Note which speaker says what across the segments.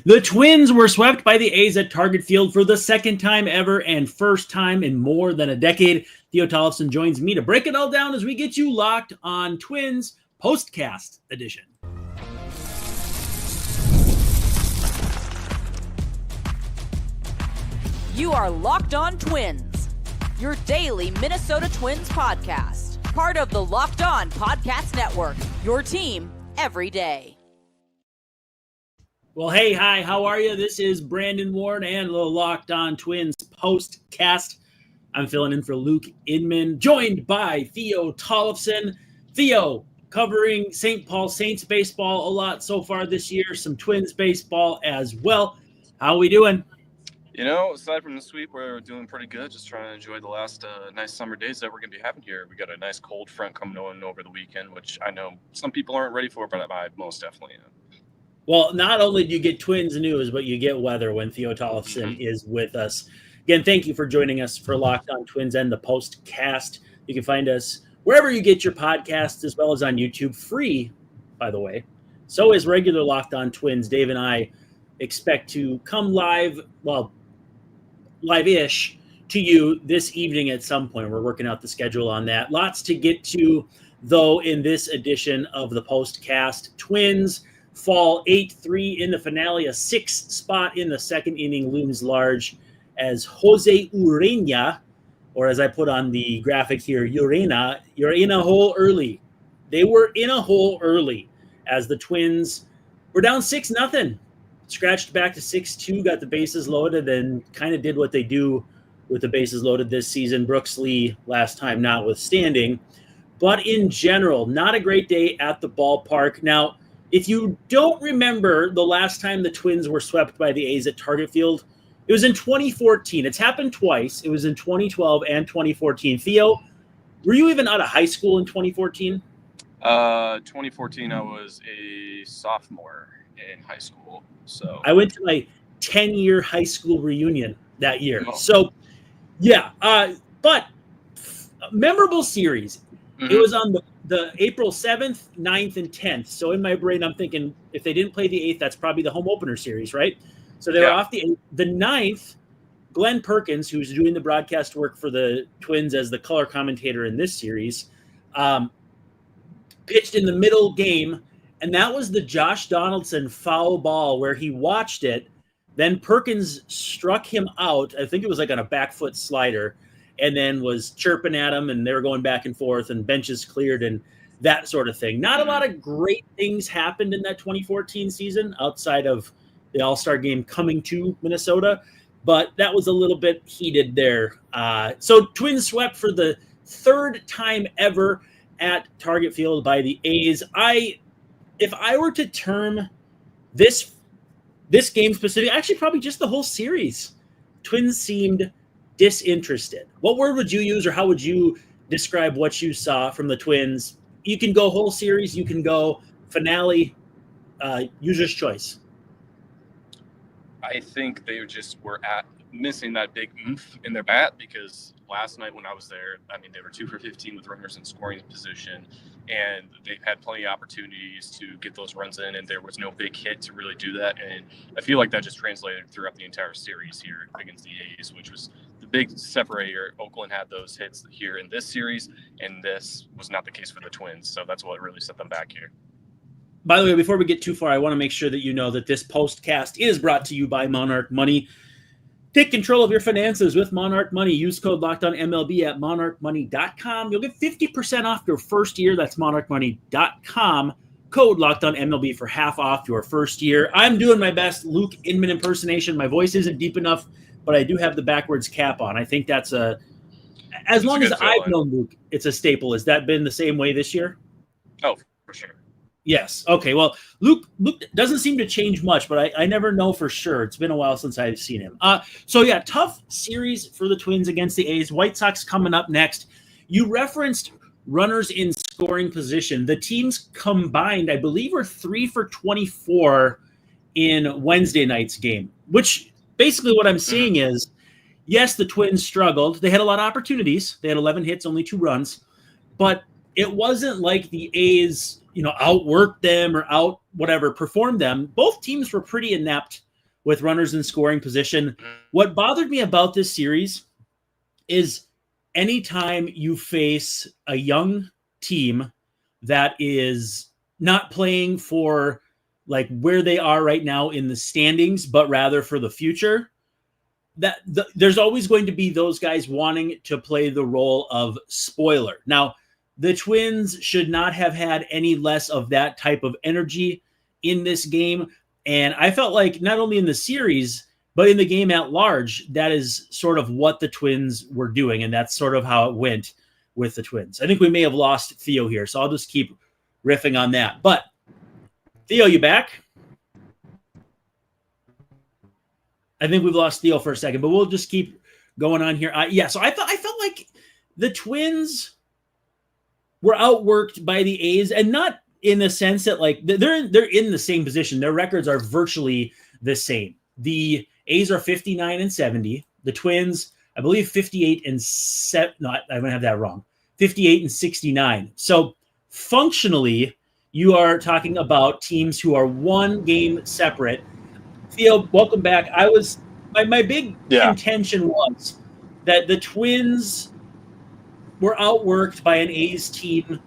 Speaker 1: The Twins were swept by the A's at Target Field for the second time ever and first time in more than a decade. Theo Tollefson joins me to break it all down as we get you locked on Twins POSTCAST edition.
Speaker 2: You are Locked On Twins, your daily Minnesota Twins podcast. Part of the Locked On Podcast Network, your team every day.
Speaker 1: Well, hey, hi, how are you? This is Brandon Warne and the Locked On Twins POSTCAST. I'm filling in for Luke Inman, joined by Theo Tollefson. Theo, covering St. Paul Saints baseball a lot so far this year, some Twins baseball as well. How are we doing?
Speaker 3: You know, aside from the sweep, we're doing pretty good. Just trying to enjoy the last nice summer days that we're going to be having here. We got a nice cold front coming on over the weekend, which I know some people aren't ready for, but I most definitely am.
Speaker 1: Well, not only do you get Twins news, but you get weather when Theo Tollefson is with us. Again, thank you for joining us for Locked On Twins and the POSTCAST. You can find us wherever you get your podcasts, as well as on YouTube, free, by the way. So is regular Locked On Twins. Dave and I expect to come live, live-ish to you this evening at some point. We're working out the schedule on that. Lots to get to, though, in this edition of the POSTCAST. Twins fall 8-3 in the finale. A 6 spot in the second inning looms large as Jose Urena, or as I put on the graphic here, you're in a hole early. They were in a hole early as the Twins were down 6-0. Scratched back to 6-2, got the bases loaded, and kind of did what they do with the bases loaded this season. Brooks Lee last time notwithstanding. But in general, not a great day at the ballpark. Now, if you don't remember the last time the Twins were swept by the A's at Target Field, it was in 2014. It's happened twice. It was in 2012 and 2014. Theo, were you even out of high school in 2014?
Speaker 3: 2014, I was a sophomore in high school. So
Speaker 1: I went to my 10-year high school reunion that year.
Speaker 3: Oh.
Speaker 1: So, yeah. But memorable series.
Speaker 3: Mm-hmm.
Speaker 1: It was on the April 7th, 9th, and 10th. So in my brain, I'm thinking if they didn't play the 8th, that's probably the home opener series, right? So they were off the 8th. The 9th, Glenn Perkins, who's doing the broadcast work for the Twins as the color commentator in this series, pitched in the middle game. And that was the Josh Donaldson foul ball where he watched it. Then Perkins struck him out. I think it was like on a back foot slider, and then was chirping at him, and they were going back and forth, and benches cleared and that sort of thing. Not a lot of great things happened in that 2014 season outside of the All-Star game coming to Minnesota, but that was a little bit heated there. So Twins swept for the third time ever at Target Field by the A's. If I were to term this game specific, actually probably just the whole series, Twins seemed disinterested. What word would you use, or how would you describe what you saw from the Twins? You can go whole series, you can go finale, user's choice.
Speaker 3: I think they just were missing that big oomph in their bat, because last night when I was there, I mean, they were 2 for 15 with runners in scoring position, and they've had plenty of opportunities to get those runs in, and there was no big hit to really do that. And I feel like that just translated throughout the entire series here against the A's, which was the big separator. Oakland had those hits here in this series, and this was not the case for the Twins. So that's what really set them back here.
Speaker 1: By the way, before we get too far, I want to make sure that you know that this POSTCAST is brought to you by Monarch Money. Take control of your finances with Monarch Money. Use code LOCKEDONMLB at monarchmoney.com. You'll get 50% off your first year. That's monarchmoney.com. Code LOCKEDONMLB for half off your first year. I'm doing my best Luke Inman impersonation. My voice isn't deep enough, but I do have the backwards cap on. I think that's as long as I've known Luke, it's a staple. Has that been the same way this year?
Speaker 3: Oh, for sure.
Speaker 1: Yes. Okay. Well, Luke doesn't seem to change much, but I never know for sure. It's been a while since I've seen him. So yeah, tough series for the Twins against the A's. White Sox coming up next. You referenced runners in scoring position. The teams combined, I believe, were 3 for 24 in Wednesday night's game, which basically what I'm seeing is, yes, the Twins struggled. They had a lot of opportunities. They had 11 hits, only 2 runs, but it wasn't like the A's, outworked them or performed them. Both teams were pretty inept with runners in scoring position. What bothered me about this series is anytime you face a young team that is not playing for like where they are right now in the standings, but rather for the future, there's always going to be those guys wanting to play the role of spoiler. Now, the Twins should not have had any less of that type of energy in this game. And I felt like not only in the series, but in the game at large, that is sort of what the Twins were doing. And that's sort of how it went with the Twins. I think we may have lost Theo here, so I'll just keep riffing on that. But Theo, you back? I think we've lost Theo for a second, but we'll just keep going on here. So I felt like the Twins were outworked by the A's, and not in the sense that like they're in the same position. Their records are virtually the same. The A's are 59-70. The Twins, I believe, 58-7. No, I'm gonna have that wrong. 58-69. So functionally, you are talking about teams who are one game separate. Theo, welcome back. My big contention was that the Twins were outworked by an A's team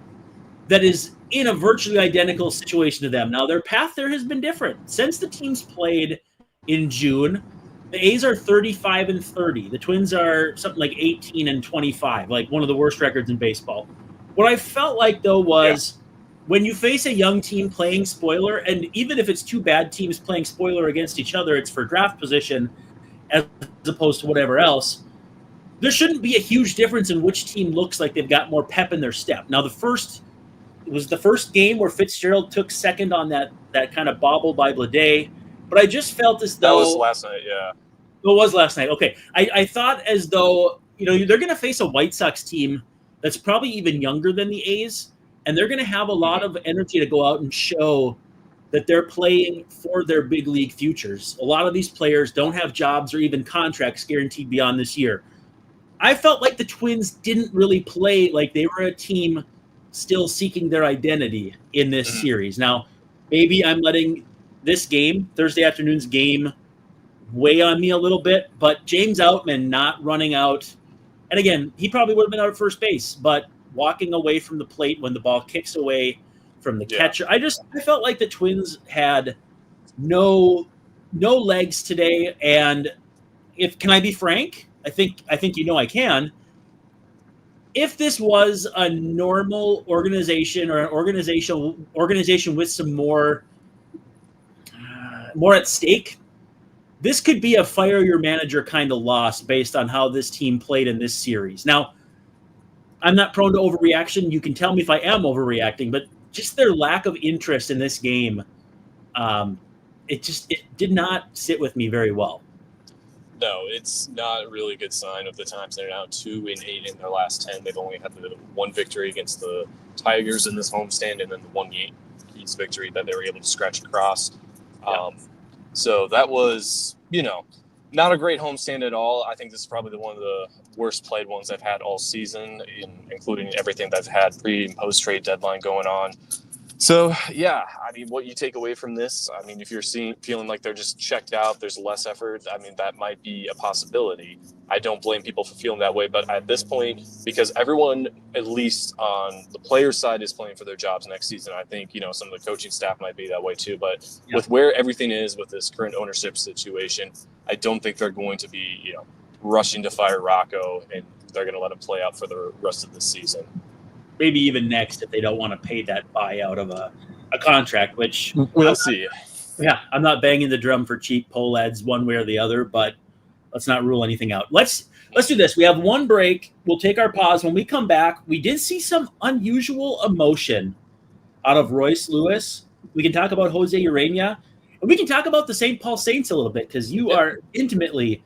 Speaker 1: that is in a virtually identical situation to them. Now, their path there has been different. Since the teams played in June, the A's are 35-30. The Twins are something like 18-25, like one of the worst records in baseball. What I felt like, though, was when you face a young team playing spoiler, and even if it's two bad teams playing spoiler against each other, it's for draft position as opposed to whatever else, there shouldn't be a huge difference in which team looks like they've got more pep in their step. Now, it was the first game where Fitzgerald took second on that kind of bobble by Bleday, but I just felt as though...
Speaker 4: That was last night, yeah.
Speaker 1: It was last night, okay. I thought as though, they're going to face a White Sox team that's probably even younger than the A's, and they're going to have a lot of energy to go out and show that they're playing for their big league futures. A lot of these players don't have jobs or even contracts guaranteed beyond this year. I felt like the Twins didn't really play like they were a team still seeking their identity in this series. Now, maybe I'm letting this game, Thursday afternoon's game, weigh on me a little bit, but James Outman not running out, and again, he probably would have been out at first base, but walking away from the plate when the ball kicks away from the catcher. I felt like the Twins had no legs today, and can I be frank? I think I can. If this was a normal organization or an organization with some more at stake, this could be a fire your manager kind of loss based on how this team played in this series. Now, I'm not prone to overreaction. You can tell me if I am overreacting, but just their lack of interest in this game, it did not sit with me very well.
Speaker 4: No, it's not a really good sign of the times. They're now 2-8 in their last 10. They've only had the one victory against the Tigers in this homestand, and then the one Yankees victory that they were able to scratch across. So that was, not a great homestand at all. I think this is probably one of the worst played ones I've had all season, including everything that I've had pre- and post-trade deadline going on. So, what you take away from this, if you're feeling like they're just checked out, there's less effort, that might be a possibility. I don't blame people for feeling that way, but at this point, because everyone, at least on the player side, is playing for their jobs next season, I think, some of the coaching staff might be that way too. But with where everything is with this current ownership situation, I don't think they're going to be, rushing to fire Rocco, and they're going to let him play out for the rest of the season.
Speaker 1: Maybe even next if they don't want to pay that buyout of a contract, which
Speaker 4: we'll see.
Speaker 1: Yeah, I'm not banging the drum for cheap poll ads one way or the other, but let's not rule anything out. Let's do this. We have one break. We'll take our pause. When we come back, we did see some unusual emotion out of Royce Lewis. We can talk about Jose Urena, and we can talk about the St. Paul Saints a little bit because you are intimately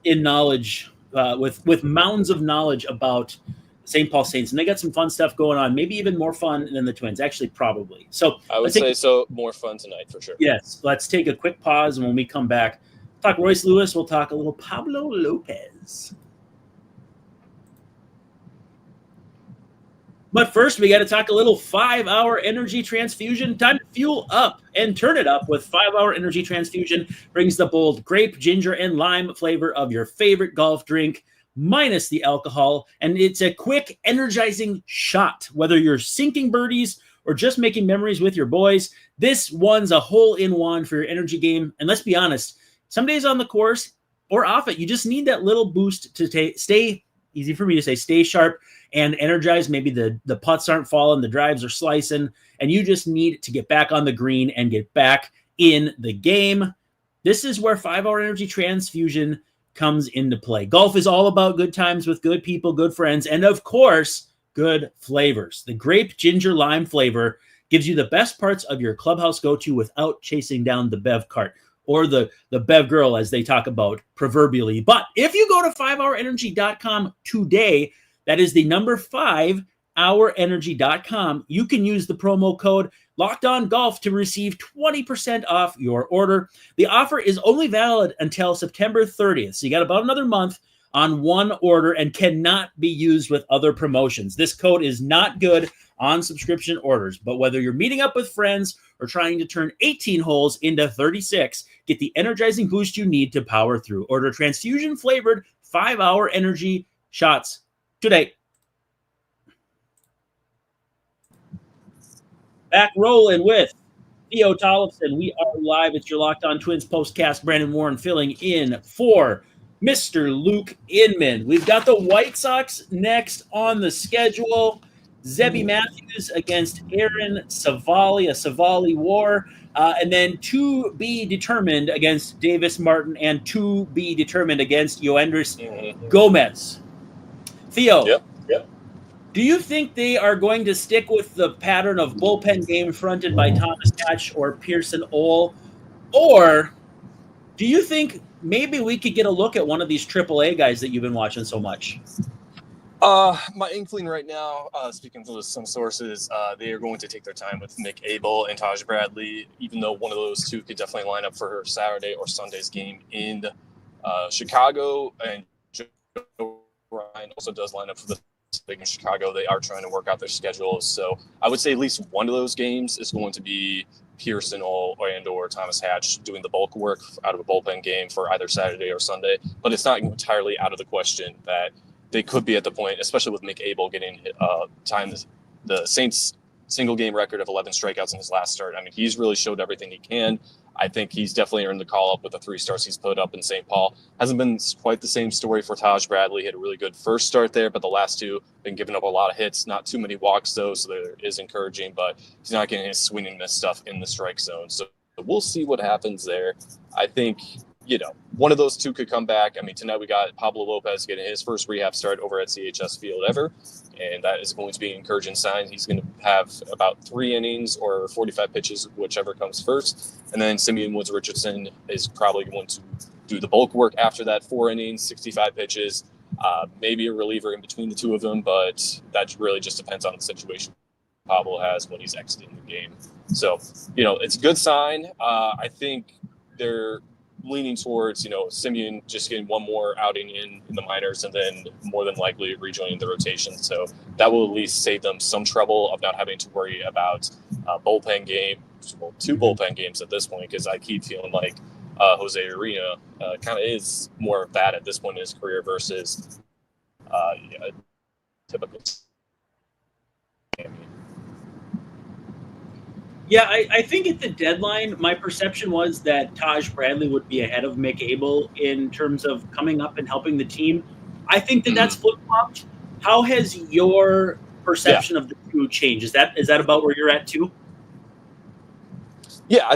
Speaker 1: in knowledge with mounds of knowledge about St. Paul Saints, and they got some fun stuff going on, maybe even more fun than the Twins, actually, probably. So
Speaker 4: I would say so more fun tonight for sure.
Speaker 1: Yes, let's take a quick pause, and when we come back, talk Royce Lewis, we'll talk a little Pablo Lopez. But first, we got to talk a little 5-hour energy transfusion. Time to fuel up and turn it up with 5-hour energy transfusion. Brings the bold grape, ginger, and lime flavor of your favorite golf drink, minus the alcohol. And it's a quick, energizing shot. Whether you're sinking birdies or just making memories with your boys, this one's a hole-in-one for your energy game. And let's be honest, some days on the course or off it, you just need that little boost to stay, easy for me to say, stay sharp and energized. Maybe the putts aren't falling, the drives are slicing, and you just need to get back on the green and get back in the game. This is where 5-hour energy transfusion comes into play. Golf is all about good times with good people, good friends, and of course, good flavors. The grape, ginger, lime flavor gives you the best parts of your clubhouse go-to without chasing down the bev cart or the bev girl, as they talk about proverbially. But if you go to 5hourenergy.com today, that is the number 5hourenergy.com. You can use the promo code LockedOnGolf to receive 20% off your order. The offer is only valid until September 30th. So you got about another month on one order and cannot be used with other promotions. This code is not good on subscription orders, but whether you're meeting up with friends or trying to turn 18 holes into 36, get the energizing boost you need to power through. Order transfusion flavored 5-hour energy shots today. Back rolling with Theo Tollefson. We are live. It's your Locked On Twins postcast. Brandon Warne filling in for Mr. Luke Inman. We've got the White Sox next on the schedule. Zebby Matthews against Aaron Savali, a Savali war. And then to be determined against Davis Martin and to be determined against Yoendris Gomez. Theo,
Speaker 4: Yep.
Speaker 1: do you think they are going to stick with the pattern of bullpen game fronted by Thomas Hatch or Pearson Ole? Or do you think maybe we could get a look at one of these AAA guys that you've been watching so much?
Speaker 4: My inkling right now, speaking to some sources, they are going to take their time with Mick Abel and Taj Bradley, even though one of those two could definitely line up for Saturday or Sunday's game in Chicago. And Joe Ryan also does line up for the in Chicago. They are trying to work out their schedules. So I would say at least one of those games is going to be Pearson or Thomas Hatch doing the bulk work out of a bullpen game for either Saturday or Sunday. But it's not entirely out of the question that they could be at the point, especially with Mick Abel getting the Saints single game record of 11 strikeouts in his last start. I mean, he's really showed everything he can. I think he's definitely earned the call up with the 3 starts he's put up in St. Paul. Hasn't been quite the same story for Taj Bradley. He had a really good first start there, but the last 2 been giving up a lot of hits, not too many walks though, so there is encouraging, but he's not getting his swing and miss stuff in the strike zone. So we'll see what happens there. I think, one of those 2 could come back. I mean, tonight we got Pablo Lopez getting his first rehab start over at CHS Field ever, and that is going to be an encouraging sign. He's going to have about 3 innings or 45 pitches, whichever comes first. And then Simeon Woods Richardson is probably going to do the bulk work after that, 4 innings, 65 pitches, maybe a reliever in between the 2 of them, but that really just depends on the situation Pablo has when he's exiting the game. So, it's a good sign. I think they're leaning towards, Simeon just getting one more outing in the minors and then more than likely rejoining the rotation. So that will at least save them some trouble of not having to worry about bullpen games, 2 bullpen games at this point, because I keep feeling like Jose Urena kind of is more bad at this point in his career versus typical.
Speaker 1: Yeah, I think at the deadline, my perception was that Taj Bradley would be ahead of Mick Abel in terms of coming up and helping the team. I think that that's flip-flopped. How has your perception of the 2 changed? Is that about where you're at too?
Speaker 4: Yeah,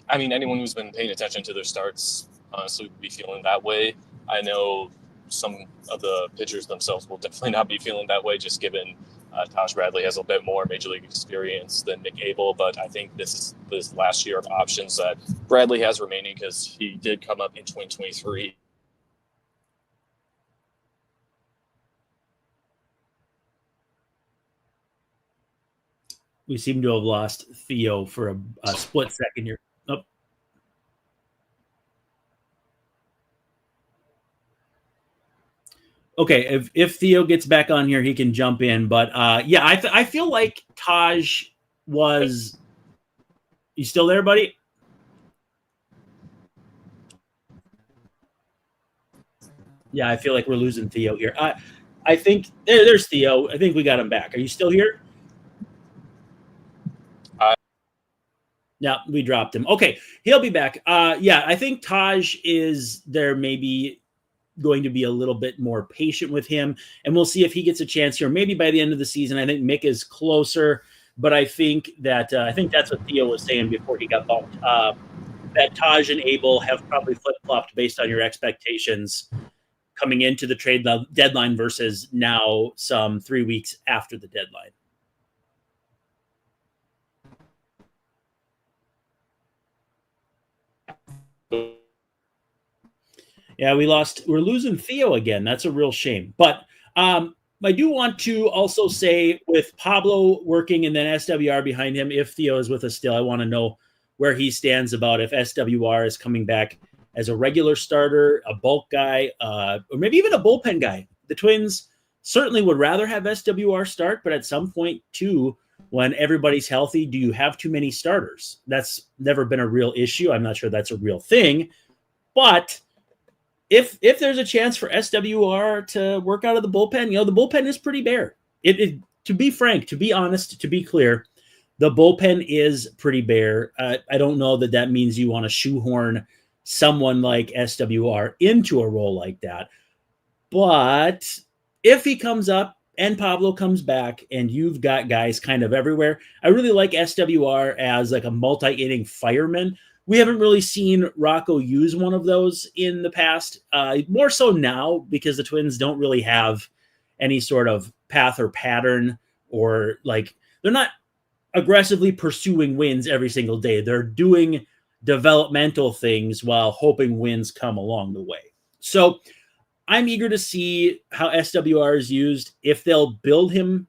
Speaker 4: anyone who's been paying attention to their starts honestly would be feeling that way. I know some of the pitchers themselves will definitely not be feeling that way, just given Taj Bradley has a bit more major league experience than Mick Abel, but I think this is this last year of options that Bradley has remaining because he did come up in 2023.
Speaker 1: We seem to have lost Theo for a split second here. Oh. Okay, if Theo gets back on here, he can jump in. But yeah, I feel like Taj was. You still there, buddy? Yeah, I feel like we're losing Theo here. I think there's Theo. I think we got him back. Are you still here? Yeah, we dropped him. Okay, he'll be back. Yeah, I think Taj is there maybe going to be a little bit more patient with him, and we'll see if he gets a chance here. Maybe by the end of the season. I think Mick is closer, but I think that's what Theo was saying before he got bumped. That Taj and Abel have probably flip-flopped based on your expectations coming into the trade deadline versus now some 3 weeks after the deadline. Yeah, we're losing Theo again. That's a real shame. But I do want to also say, with Pablo working and then SWR behind him, if Theo is with us still, I want to know where he stands about if SWR is coming back as a regular starter, a bulk guy, or maybe even a bullpen guy. The Twins certainly would rather have SWR start, but at some point, too, when everybody's healthy, do you have too many starters? That's never been a real issue. I'm not sure that's a real thing. But if there's a chance for SWR to work out of the bullpen, the bullpen is pretty bare. To be frank, to be honest, to be clear, the bullpen is pretty bare. I don't know that means you want to shoehorn someone like SWR into a role like that. But if he comes up and Pablo comes back and you've got guys kind of everywhere, I really like SWR as like a multi-inning fireman. We haven't really seen Rocco use one of those in the past, more so now because the Twins don't really have any sort of path or pattern, or like they're not aggressively pursuing wins every single day. They're doing developmental things while hoping wins come along the way. So I'm eager to see how SWR is used, if they'll build him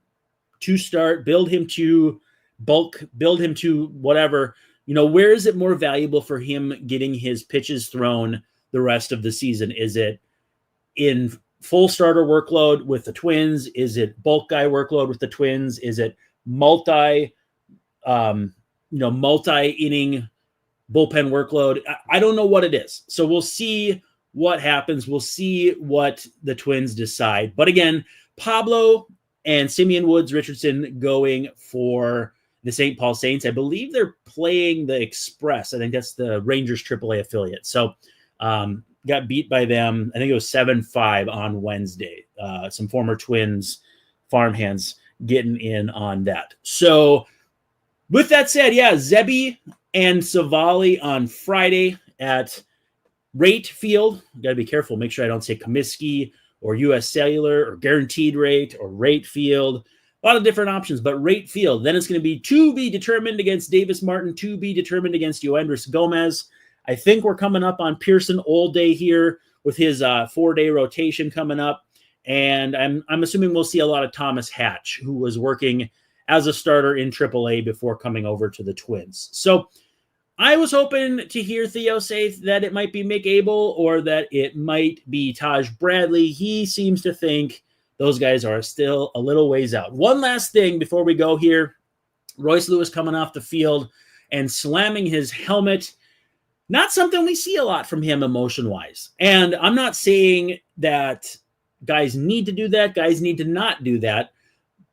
Speaker 1: to start, build him to bulk, build him to whatever. Where is it more valuable for him getting his pitches thrown the rest of the season? Is it in full starter workload with the Twins? Is it bulk guy workload with the Twins? Is it multi-inning bullpen workload? I don't know what it is. So we'll see what happens. We'll see what the Twins decide. But again, Pablo and Simeon Woods Richardson going for the St. Paul Saints. I believe they're playing the Express. I think that's the Rangers AAA affiliate. So got beat by them. I think it was 7-5 on Wednesday. Some former Twins farmhands getting in on that. So with that said, yeah, Zebi and Savali on Friday at Rate Field. Got to be careful. Make sure I don't say Comiskey or U.S. Cellular or Guaranteed Rate or Rate Field. A lot of different options, but Rate Field. Then it's going to be determined against Davis Martin, to be determined against Yoendris Gomez. I think we're coming up on Pearson Old Day here with his 4-day rotation coming up. And I'm assuming we'll see a lot of Thomas Hatch, who was working as a starter in AAA before coming over to the Twins. So I was hoping to hear Theo say that it might be Mick Abel or that it might be Taj Bradley. He seems to think those guys are still a little ways out. One last thing before we go here. Royce Lewis coming off the field and slamming his helmet. Not something we see a lot from him emotion-wise. And I'm not saying that guys need to do that. Guys need to not do that.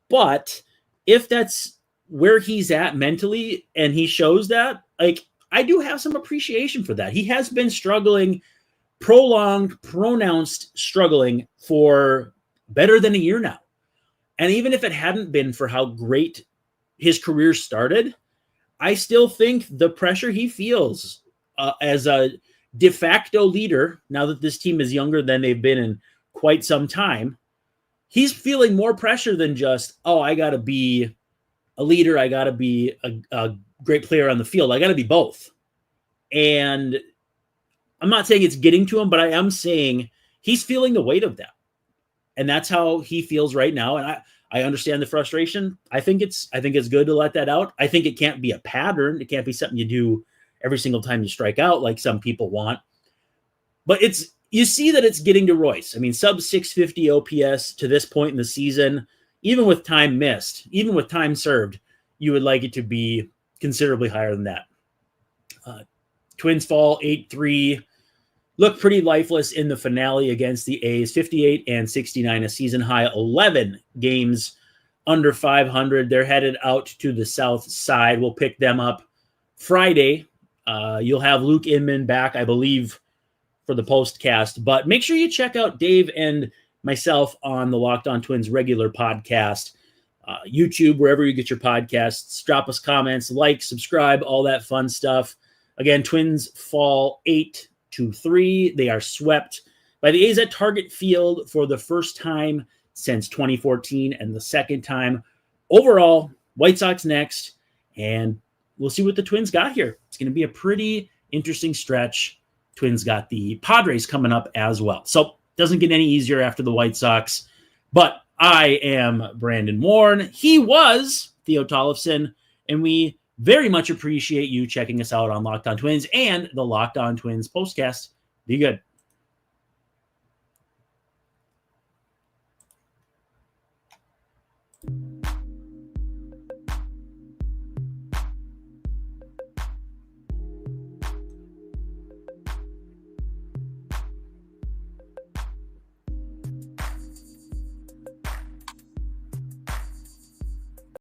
Speaker 1: But if that's where he's at mentally and he shows that, I do have some appreciation for that. He has been struggling, pronounced struggling for better than a year now. And even if it hadn't been for how great his career started, I still think the pressure he feels as a de facto leader, now that this team is younger than they've been in quite some time, he's feeling more pressure than just, I got to be a leader. I got to be a great player on the field. I got to be both. And I'm not saying it's getting to him, but I am saying he's feeling the weight of that. And that's how he feels right now. And I understand the frustration. I think it's good to let that out. I think it can't be a pattern. It can't be something you do every single time you strike out like some people want. But you see that it's getting to Royce. I mean, sub 650 OPS to this point in the season, even with time missed, even with time served, you would like it to be considerably higher than that. Twins fall 8-3. Look pretty lifeless in the finale against the A's, 58 and 69, a season high, 11 games under 500. They're headed out to the south side. We'll pick them up Friday. You'll have Luke Inman back, I believe, for the postcast. But make sure you check out Dave and myself on the Locked On Twins regular podcast, YouTube, wherever you get your podcasts. Drop us comments, like, subscribe, all that fun stuff. Again, Twins fall 8-3. They are swept by the A's at Target Field for the first time since 2014 and the second time overall. White Sox next, and we'll see what the Twins got here. It's going to be a pretty interesting stretch. Twins got the Padres coming up as well. So it doesn't get any easier after the White Sox. But I am Brandon Warne. He was Theo Tollefson, and we very much appreciate you checking us out on Locked On Twins and the Locked On Twins postcast. Be good.